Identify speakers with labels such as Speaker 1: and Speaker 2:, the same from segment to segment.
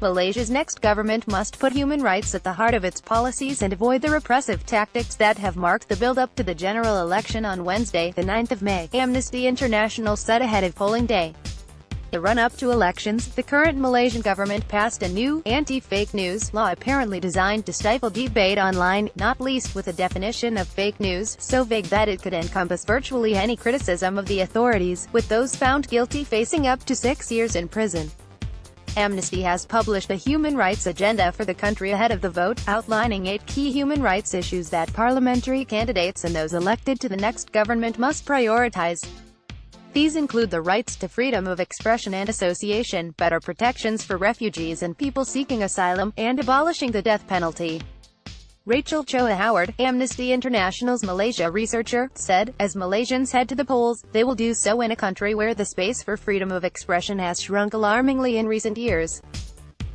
Speaker 1: Malaysia's next government must put human rights at the heart of its policies and avoid the repressive tactics that have marked the build-up to the general election on Wednesday, the 9th of May, Amnesty International said ahead of polling day. In the run-up to elections, the current Malaysian government passed a new, anti-fake news law apparently designed to stifle debate online, not least with a definition of fake news so vague that it could encompass virtually any criticism of the authorities, with those found guilty facing up to 6 years in prison. Amnesty has published a human rights agenda for the country ahead of the vote, outlining 8 key human rights issues that parliamentary candidates and those elected to the next government must prioritize. These include the rights to freedom of expression and association, better protections for refugees and people seeking asylum, and abolishing the death penalty. Rachel Choa Howard, Amnesty International's Malaysia researcher, said, "As Malaysians head to the polls, they will do so in a country where the space for freedom of expression has shrunk alarmingly in recent years.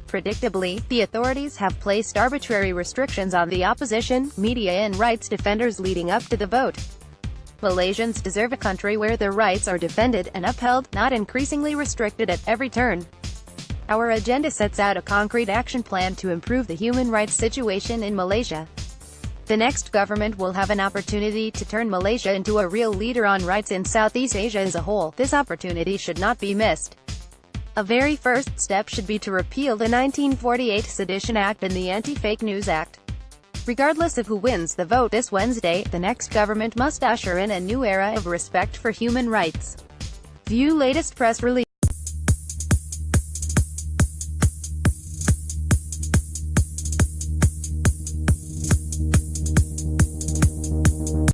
Speaker 1: Predictably, the authorities have placed arbitrary restrictions on the opposition, media and rights defenders leading up to the vote. Malaysians deserve a country where their rights are defended and upheld, not increasingly restricted at every turn." Our agenda sets out a concrete action plan to improve the human rights situation in Malaysia. The next government will have an opportunity to turn Malaysia into a real leader on rights in Southeast Asia as a whole. This opportunity should not be missed. A very first step should be to repeal the 1948 Sedition Act and the Anti-Fake News Act. Regardless of who wins the vote this Wednesday, the next government must usher in a new era of respect for human rights. View latest press release.